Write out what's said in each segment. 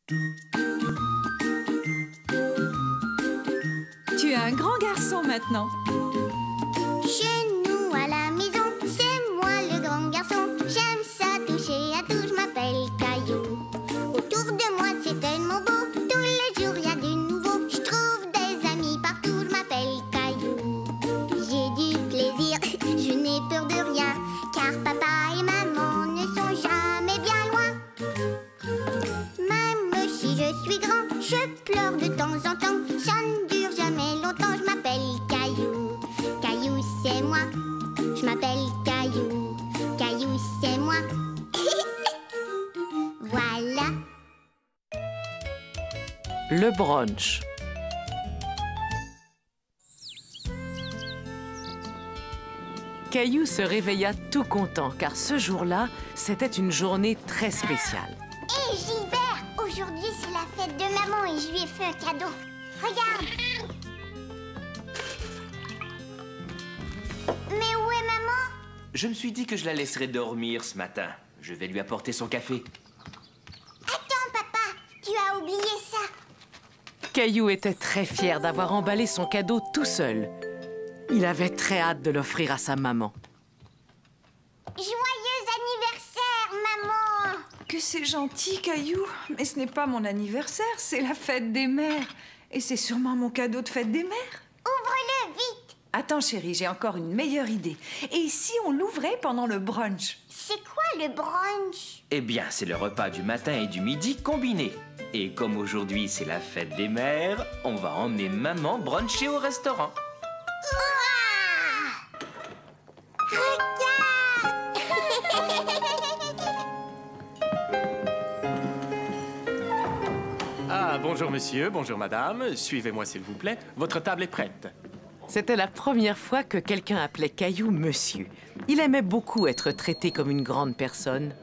Tu es un grand garçon maintenant. Chez nous à la maison, c'est moi le grand garçon. J'aime ça toucher à tout, je m'appelle Caillou. Autour de moi c'est tellement beau, tous les jours il y a du nouveau. Je trouve des amis partout, je m'appelle Caillou. J'ai du plaisir, je n'ai peur de rien, car papa et maman ne sont jamais bien loin. Même si je suis grand, je pleure de temps en temps. Ça ne dure jamais longtemps, je m'appelle Caillou. Caillou c'est moi, je m'appelle Caillou. Caillou c'est moi. Voilà. Le brunch. Caillou se réveilla tout content, car ce jour-là, c'était une journée très spéciale. Hé Gilbert, aujourd'hui c'est la fête de maman et je lui ai fait un cadeau. Regarde. Mais où est maman? Je me suis dit que je la laisserais dormir ce matin. Je vais lui apporter son café. Attends papa, tu as oublié ça. Caillou était très fier d'avoir emballé son cadeau tout seul. Il avait très hâte de l'offrir à sa maman. Joyeux anniversaire maman. Que c'est gentil, Caillou. Mais ce n'est pas mon anniversaire, c'est la fête des mères. Et c'est sûrement mon cadeau de fête des mères. Ouvre-le vite. Attends, chérie, j'ai encore une meilleure idée. Et si on l'ouvrait pendant le brunch? C'est quoi le brunch? Eh bien, c'est le repas du matin et du midi combiné. Et comme aujourd'hui c'est la fête des mères, on va emmener maman bruncher au restaurant. Ah, bonjour monsieur, bonjour madame. Suivez-moi s'il vous plaît. Votre table est prête. C'était la première fois que quelqu'un appelait Caillou monsieur. Il aimait beaucoup être traité comme une grande personne.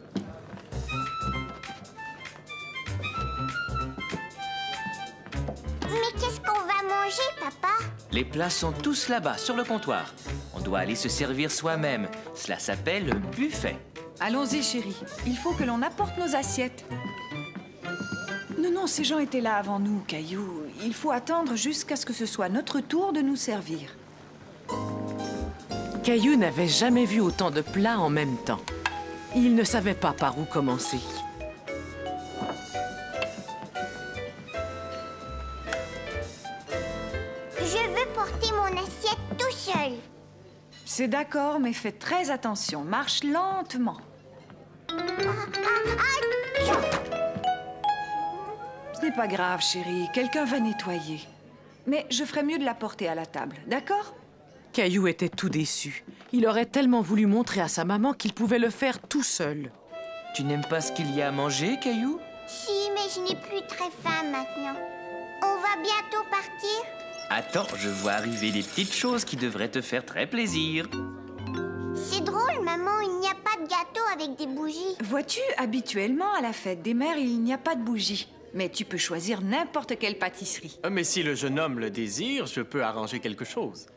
Mais qu'est-ce qu'on va manger, papa? Les plats sont tous là-bas, sur le comptoir. On doit aller se servir soi-même. Cela s'appelle un buffet. Allons-y, chérie. Il faut que l'on apporte nos assiettes. Non, ces gens étaient là avant nous, Caillou. Il faut attendre jusqu'à ce que ce soit notre tour de nous servir. Caillou n'avait jamais vu autant de plats en même temps. Il ne savait pas par où commencer. Je veux porter mon assiette tout seul. C'est d'accord, mais fais très attention. Marche lentement. Ce n'est pas grave, chérie. Quelqu'un va nettoyer. Mais je ferais mieux de la porter à la table, d'accord? Caillou était tout déçu. Il aurait tellement voulu montrer à sa maman qu'il pouvait le faire tout seul. Tu n'aimes pas ce qu'il y a à manger, Caillou? Si, mais je n'ai plus très faim maintenant. On va bientôt partir? Attends, je vois arriver des petites choses qui devraient te faire très plaisir. C'est drôle, maman, il n'y a pas de gâteau avec des bougies. Vois-tu, habituellement, à la fête des mères, il n'y a pas de bougie. Mais tu peux choisir n'importe quelle pâtisserie. Mais si le jeune homme le désire, je peux arranger quelque chose.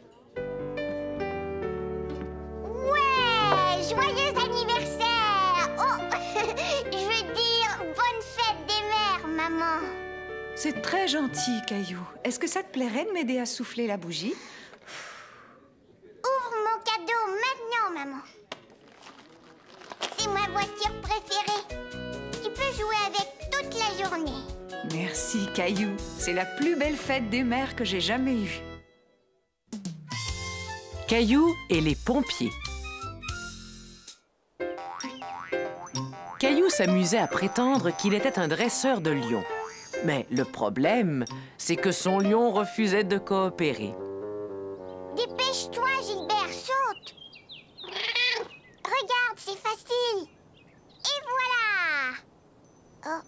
Ouais! Joyeux anniversaire! Oh! Je veux dire, bonne fête des mères, maman. C'est très gentil, Caillou. Est-ce que ça te plairait de m'aider à souffler la bougie? Ouvre mon cadeau maintenant, maman. C'est ma voiture préférée. Tu peux jouer avec toute la journée. Merci, Caillou. C'est la plus belle fête des mères que j'ai jamais eue. Caillou et les pompiers. Caillou s'amusait à prétendre qu'il était un dresseur de lions. Mais le problème, c'est que son lion refusait de coopérer. Dépêche-toi, Gilbert, saute. Regarde, c'est facile. Et voilà. Oh.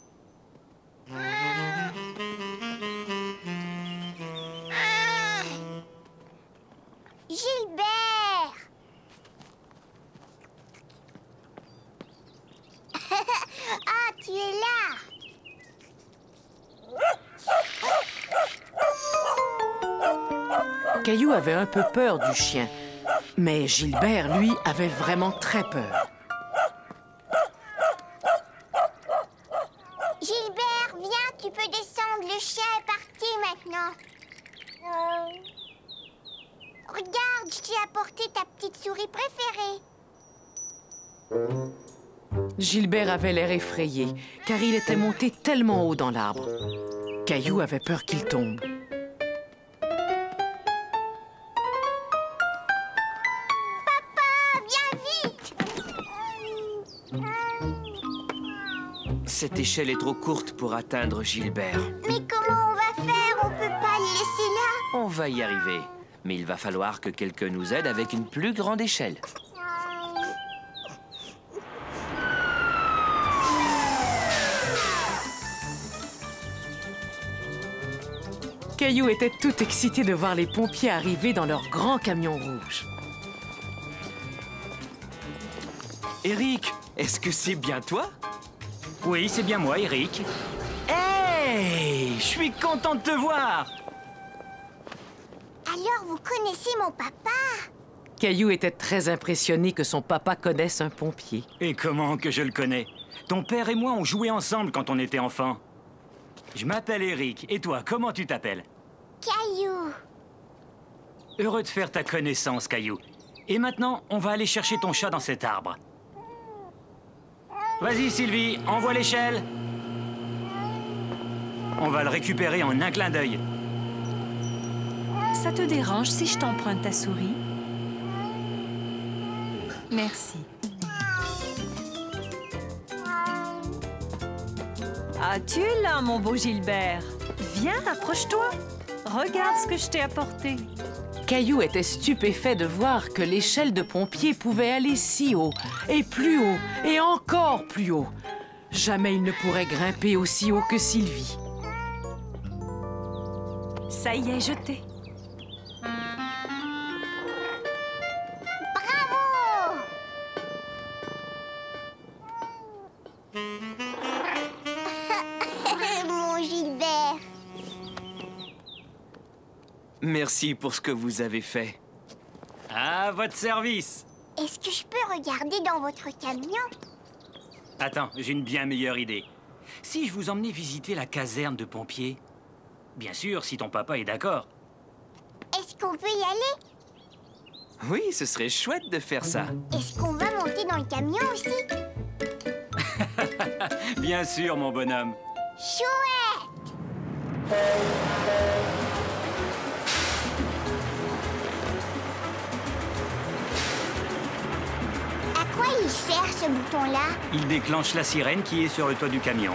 Gilbert. Ah, tu es là. Caillou avait un peu peur du chien, mais Gilbert, lui, avait vraiment très peur. Gilbert, viens chien est parti maintenant. Regarde, je t'ai apporté ta petite souris préférée. Gilbert avait l'air effrayé, car il était monté tellement haut dans l'arbre. Caillou avait peur qu'il tombe. Papa, viens vite. Cette échelle est trop courte pour atteindre Gilbert. Mais comment on va faire? On peut pas le laisser là. On va y arriver. Mais il va falloir que quelqu'un nous aide avec une plus grande échelle. Caillou était tout excité de voir les pompiers arriver dans leur grand camion rouge. Eric, est-ce que c'est bien toi? Oui, c'est bien moi, Eric. Hey! Je suis content de te voir! Alors, vous connaissez mon papa? Caillou était très impressionné que son papa connaisse un pompier. Et comment que je le connais? Ton père et moi, on jouait ensemble quand on était enfants. Je m'appelle Eric. Et toi, comment tu t'appelles? Caillou. Heureux de faire ta connaissance, Caillou. Et maintenant, on va aller chercher ton chat dans cet arbre. Vas-y, Sylvie, envoie l'échelle. On va le récupérer en un clin d'œil. Ça te dérange si je t'emprunte ta souris? Merci. Ah, tu es là, mon beau Gilbert. Viens, approche-toi. Regarde ce que je t'ai apporté. Caillou était stupéfait de voir que l'échelle de pompier pouvait aller si haut, et plus haut, et encore plus haut. Jamais il ne pourrait grimper aussi haut que Sylvie. Ça y est, jeté. Bravo! Mon Gilbert. Merci pour ce que vous avez fait. À votre service. Est-ce que je peux regarder dans votre camion? Attends, j'ai une bien meilleure idée. Si je vous emmenais visiter la caserne de pompiers? Bien sûr, si ton papa est d'accord. Est-ce qu'on peut y aller? Oui, ce serait chouette de faire ça. Est-ce qu'on va monter dans le camion aussi? Bien sûr, mon bonhomme. Chouette! À quoi il sert ce bouton-là? Il déclenche la sirène qui est sur le toit du camion.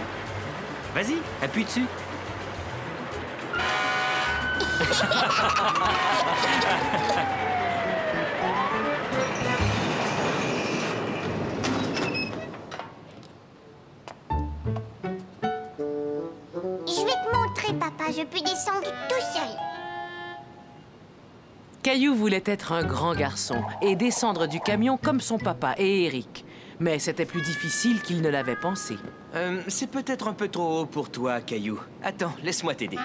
Vas-y, appuie dessus. Je vais te montrer, papa. Je peux descendre tout seul. Caillou voulait être un grand garçon et descendre du camion comme son papa et Eric. Mais c'était plus difficile qu'il ne l'avait pensé. C'est peut-être un peu trop haut pour toi, Caillou. Attends, laisse-moi t'aider.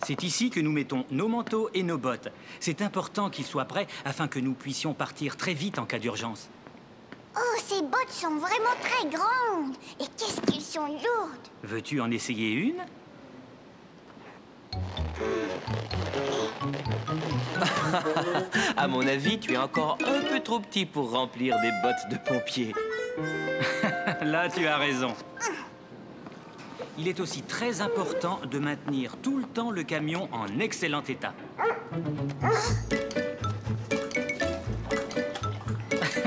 C'est ici que nous mettons nos manteaux et nos bottes. C'est important qu'ils soient prêts afin que nous puissions partir très vite en cas d'urgence. Oh, ces bottes sont vraiment très grandes. Et qu'est-ce qu'elles sont lourdes. Veux-tu en essayer une? À mon avis, tu es encore un peu trop petit pour remplir des bottes de pompier. Là, tu as raison. Il est aussi très important de maintenir tout le temps le camion en excellent état.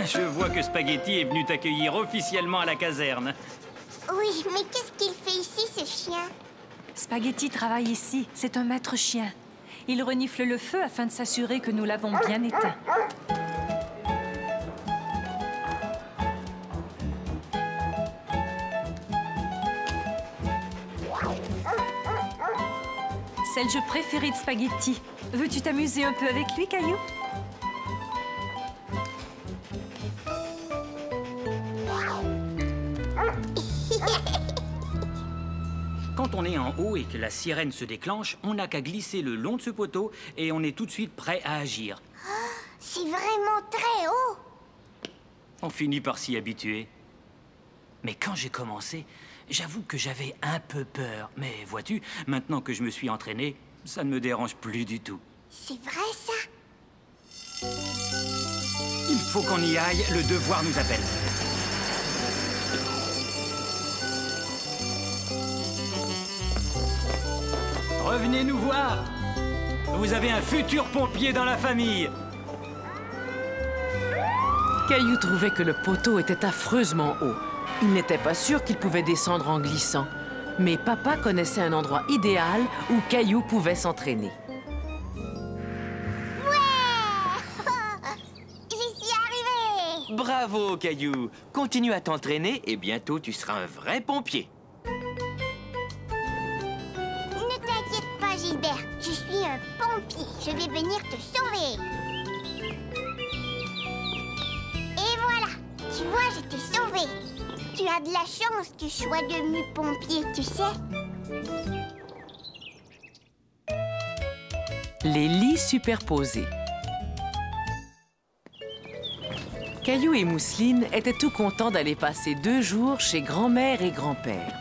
Je vois que Spaghetti est venu t'accueillir officiellement à la caserne. Oui, mais qu'est-ce qu'il fait ici, ce chien? Spaghetti travaille ici. C'est un maître chien. Il renifle le feu afin de s'assurer que nous l'avons bien éteint. C'est le jeu préféré de Spaghetti. Veux-tu t'amuser un peu avec lui, Caillou? Quand on est en haut et que la sirène se déclenche, on n'a qu'à glisser le long de ce poteau et on est tout de suite prêt à agir. C'est vraiment très haut. On finit par s'y habituer. Mais quand j'ai commencé, j'avoue que j'avais un peu peur. Mais vois-tu, maintenant que je me suis entraîné, ça ne me dérange plus du tout. C'est vrai, ça? Il faut qu'on y aille, le devoir nous appelle. Revenez nous voir. Vous avez un futur pompier dans la famille. Caillou trouvait que le poteau était affreusement haut. Il n'était pas sûr qu'il pouvait descendre en glissant. Mais papa connaissait un endroit idéal où Caillou pouvait s'entraîner. J'y suis arrivée. Bravo, Caillou. Continue à t'entraîner et bientôt tu seras un vrai pompier. Ne t'inquiète pas, Gilbert. Je suis un pompier. Je vais venir te sauver. Et voilà. Tu vois, je t'ai sauvé. Tu as de la chance que je sois devenu pompier, tu sais. Les lits superposés. Caillou et Mousseline étaient tout contents d'aller passer 2 jours chez grand-mère et grand-père.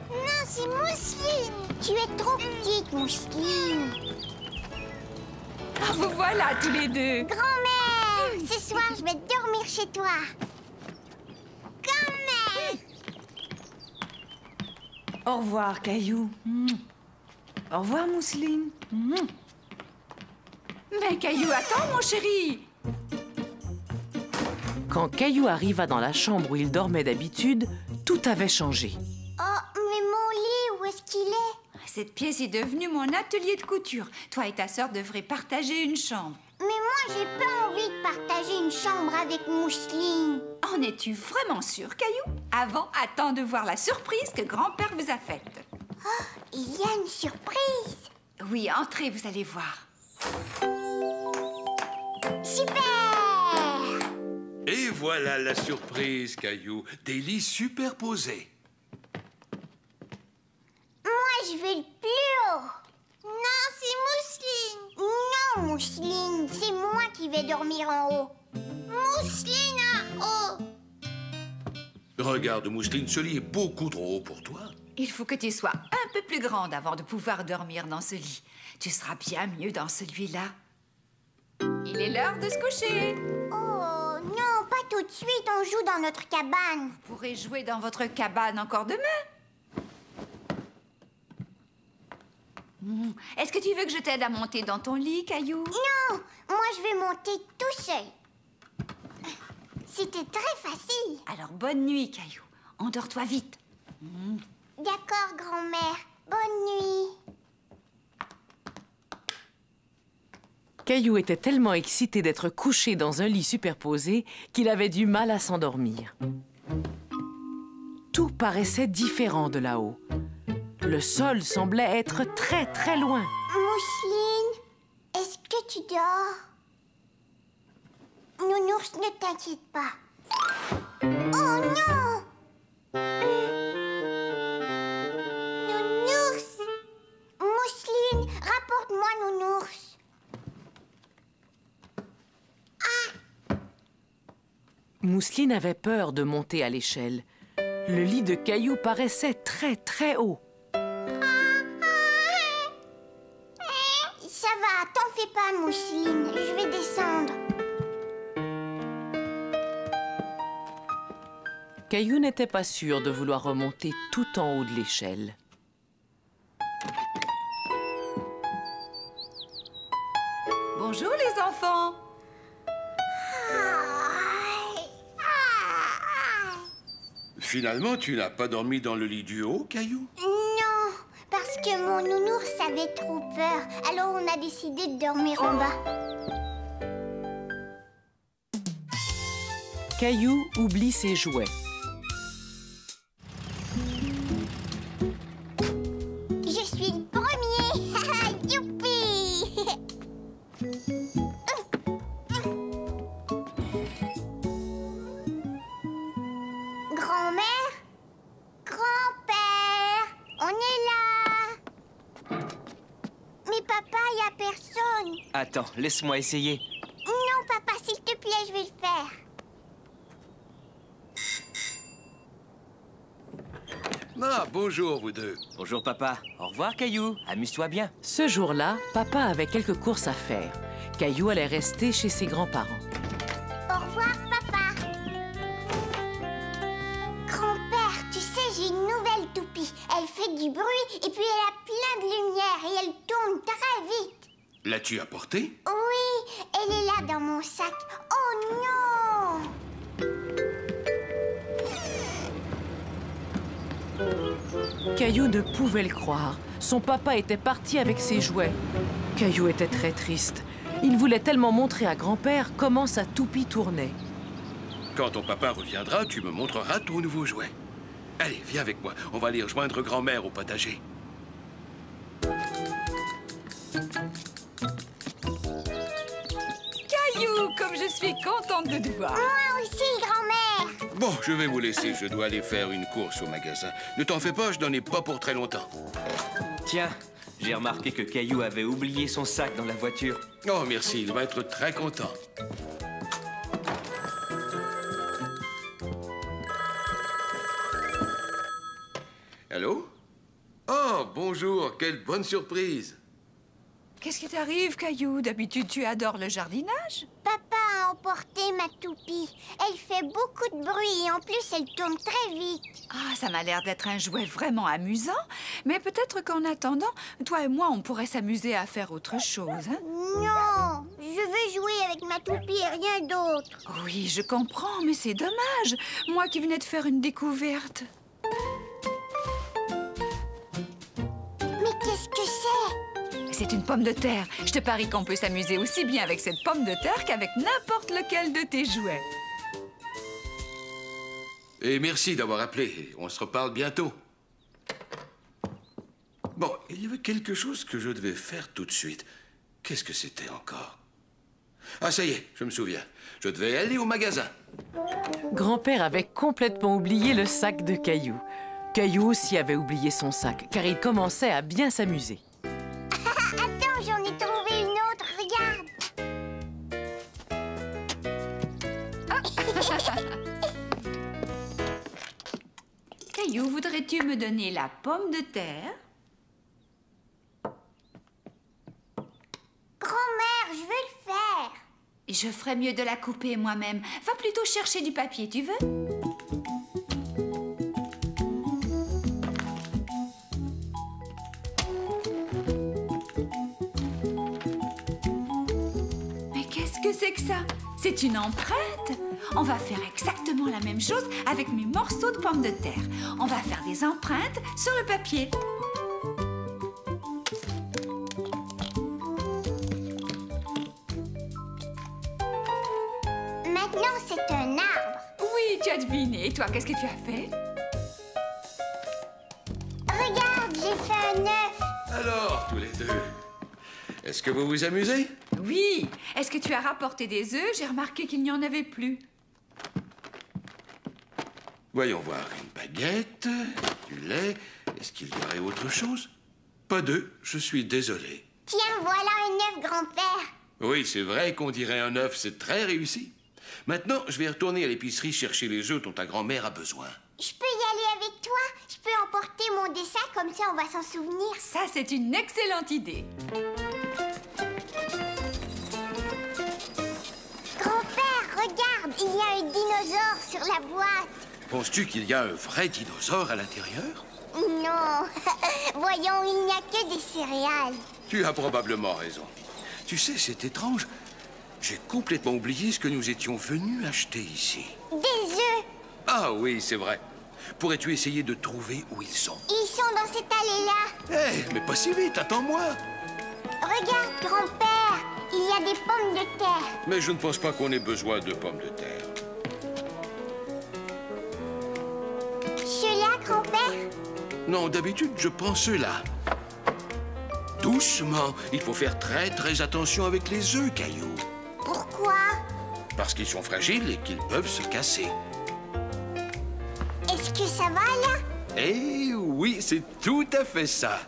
Non, c'est Mousseline. Tu es trop petite, Mousseline. Ah, vous voilà tous les deux. Grand-mère, ce soir, je vais dormir chez toi. Grand-mère. Au revoir, Caillou. Au revoir, Mousseline. Mais Caillou, attends, mon chéri. Quand Caillou arriva dans la chambre où il dormait d'habitude, tout avait changé. Oh, mais mon lit, où est-ce qu'il est? Cette pièce est devenue mon atelier de couture. Toi et ta sœur devraient partager une chambre. Mais moi, j'ai pas envie de partager une chambre avec Mousseline. En es-tu vraiment sûre, Caillou? Avant, attends de voir la surprise que grand-père vous a faite. Oh, il y a une surprise. Oui, entrez, vous allez voir. Super! Et voilà la surprise, Caillou. Des lits superposés. Moi, je veux le plus haut. Non, c'est Mousseline. Non, Mousseline, c'est moi qui vais dormir en haut. Mousseline en haut. Regarde, Mousseline, ce lit est beaucoup trop haut pour toi. Il faut que tu sois un peu plus grande avant de pouvoir dormir dans ce lit. Tu seras bien mieux dans celui-là. Il est l'heure de se coucher. Oh, non, pas tout de suite. On joue dans notre cabane. Vous pourrez jouer dans votre cabane encore demain. Est-ce que tu veux que je t'aide à monter dans ton lit, Caillou? Non, moi, je vais monter tout seul. C'était très facile. Alors, bonne nuit, Caillou. Endors-toi vite. D'accord, grand-mère. Bonne nuit. Caillou était tellement excité d'être couché dans un lit superposé qu'il avait du mal à s'endormir. Tout paraissait différent de là-haut. Le sol semblait être très, très loin. Mousseline, est-ce que tu dors? Nounours, ne t'inquiète pas. Oh non! Nounours! Mousseline, rapporte-moi Nounours. Mousseline avait peur de monter à l'échelle. Le lit de Caillou paraissait très, très haut. Ça va, t'en fais pas, Mousseline. Je vais descendre. Caillou n'était pas sûr de vouloir remonter tout en haut de l'échelle. Bonjour, les enfants. Finalement, tu n'as pas dormi dans le lit du haut, Caillou? Non, parce que mon nounours avait trop peur. Alors on a décidé de dormir en bas. Caillou oublie ses jouets. Je suis le premier. Youpi! Grand-mère? Grand-père? On est là! Mais papa, il n'y a personne. Attends, laisse-moi essayer. Non, plaît, je vais le faire. Ah, bonjour, vous deux. Bonjour, papa. Au revoir, Caillou. Amuse-toi bien. Ce jour-là, papa avait quelques courses à faire. Caillou allait rester chez ses grands-parents. Au revoir, papa. Grand-père, tu sais, j'ai une nouvelle toupie. Elle fait du bruit et puis elle a plein de lumière et elle tourne très vite. L'as-tu apportée? Oui, elle est là dans mon sac. Oh non! Caillou ne pouvait le croire. Son papa était parti avec ses jouets. Caillou était très triste. Il voulait tellement montrer à grand-père comment sa toupie tournait. Quand ton papa reviendra, tu me montreras ton nouveau jouet. Allez, viens avec moi. On va aller rejoindre grand-mère au potager. Caillou, comme je suis contente de te voir. Moi aussi, grand-mère. Bon, je vais vous laisser. Je dois aller faire une course au magasin. Ne t'en fais pas, je n'en ai pas pour très longtemps. Tiens, j'ai remarqué que Caillou avait oublié son sac dans la voiture. Oh, merci. Il va être très content. Allô? Oh, bonjour. Quelle bonne surprise. Qu'est-ce qui t'arrive, Caillou? D'habitude, tu adores le jardinage. Papa a emporté ma toupie. Elle fait beaucoup de bruit et en plus, elle tourne très vite. Ah, ça m'a l'air d'être un jouet vraiment amusant. Mais peut-être qu'en attendant, toi et moi, on pourrait s'amuser à faire autre chose, hein? Non, je veux jouer avec ma toupie et rien d'autre. Oui, je comprends, mais c'est dommage. Moi qui venais de faire une découverte. Mais qu'est-ce que c'est? C'est une pomme de terre. Je te parie qu'on peut s'amuser aussi bien avec cette pomme de terre qu'avec n'importe lequel de tes jouets. Et merci d'avoir appelé. On se reparle bientôt. Bon, il y avait quelque chose que je devais faire tout de suite. Qu'est-ce que c'était encore? Ah, ça y est, je me souviens. Je devais aller au magasin. Grand-père avait complètement oublié le sac de Caillou. Caillou aussi avait oublié son sac, car il commençait à bien s'amuser. Attends, j'en ai trouvé une autre, regarde. Caillou, voudrais-tu me donner la pomme de terre? Grand-mère, je veux le faire. Je ferais mieux de la couper moi-même. Va plutôt chercher du papier, tu veux? Mais qu'est-ce que c'est que ça? C'est une empreinte? On va faire exactement la même chose avec mes morceaux de pommes de terre. On va faire des empreintes sur le papier. Maintenant, c'est un arbre. Oui, tu as deviné. Et toi, qu'est-ce que tu as fait? Regarde, j'ai fait un œuf. Alors, tous les deux, est-ce que vous vous amusez? Oui. Est-ce que tu as rapporté des œufs? J'ai remarqué qu'il n'y en avait plus. Voyons voir. Une baguette, du lait. Est-ce qu'il y aurait autre chose? Pas d'œufs, je suis désolé. Tiens, voilà un œuf, grand-père. Oui, c'est vrai qu'on dirait un œuf, c'est très réussi. Maintenant, je vais retourner à l'épicerie chercher les œufs dont ta grand-mère a besoin. Je peux y aller avec toi? Je peux emporter mon dessin, comme ça on va s'en souvenir. Ça, c'est une excellente idée. Grand-père, regarde, il y a un dinosaure sur la boîte. Penses-tu qu'il y a un vrai dinosaure à l'intérieur? Non, voyons, il n'y a que des céréales. Tu as probablement raison. Tu sais, c'est étrange. J'ai complètement oublié ce que nous étions venus acheter ici. Des œufs. Ah oui, c'est vrai. Pourrais-tu essayer de trouver où ils sont? Ils sont dans cette allée-là. Mais pas si vite, attends-moi. Regarde, grand-père, il y a des pommes de terre. Mais je ne pense pas qu'on ait besoin de pommes de terre. Ceux-là, grand-père? Non, d'habitude, je prends ceux-là. Doucement. Il faut faire très attention avec les œufs, Caillou. Pourquoi? Parce qu'ils sont fragiles et qu'ils peuvent se casser. Est-ce que ça va, là? Eh oui, c'est tout à fait ça.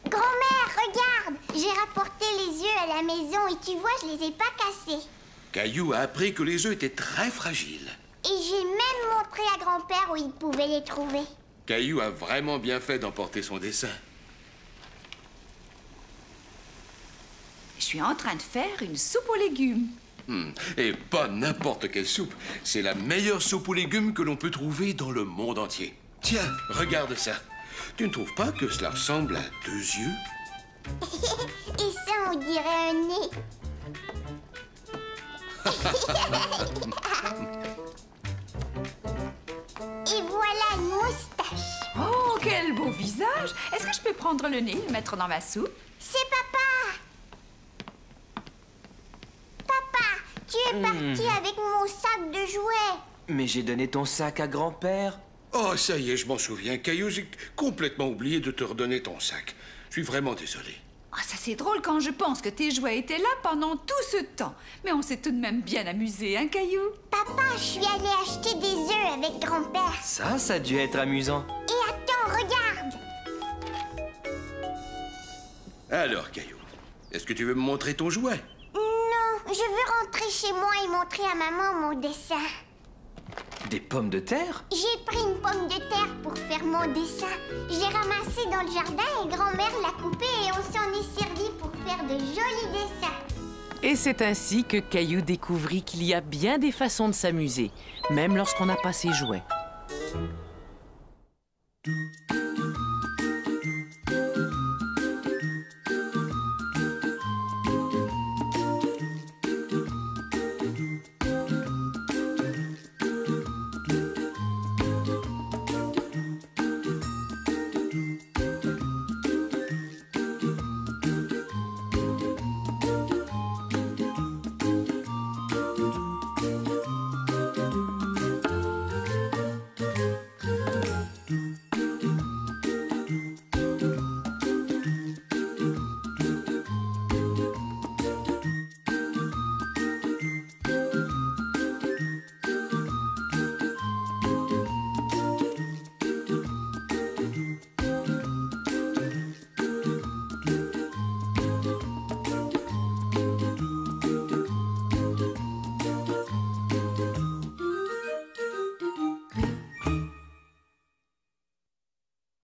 Grand-mère, regarde, j'ai rapporté les œufs à la maison et tu vois, je les ai pas cassés. Caillou a appris que les œufs étaient très fragiles. Et j'ai même montré à grand-père où il pouvait les trouver. Caillou a vraiment bien fait d'emporter son dessin. Je suis en train de faire une soupe aux légumes. Et pas n'importe quelle soupe. C'est la meilleure soupe aux légumes que l'on peut trouver dans le monde entier. Tiens, regarde ça. Tu ne trouves pas que cela ressemble à 2 yeux? Et ça, on dirait un nez. Et voilà une moustache. Oh, quel beau visage! Est-ce que je peux prendre le nez et le mettre dans ma soupe? C'est papa. Papa, tu es parti avec mon sac de jouets. Mais j'ai donné ton sac à grand-père. Oh, ça y est, je m'en souviens. Caillou, j'ai complètement oublié de te redonner ton sac. Je suis vraiment désolé. Ah, ça c'est drôle quand je pense que tes jouets étaient là pendant tout ce temps. Mais on s'est tout de même bien amusé, hein, Caillou? Papa, je suis allée acheter des œufs avec grand-père. Ça a dû être amusant. Et attends, regarde. Alors, Caillou, est-ce que tu veux me montrer ton jouet? Non, je veux rentrer chez moi et montrer à maman mon dessin. Des pommes de terre? J'ai pris une pomme de terre pour faire mon dessin. Je l'ai ramassée dans le jardin et grand-mère l'a coupée et on s'en est servi pour faire de jolis dessins. Et c'est ainsi que Caillou découvrit qu'il y a bien des façons de s'amuser, même lorsqu'on n'a pas ses jouets.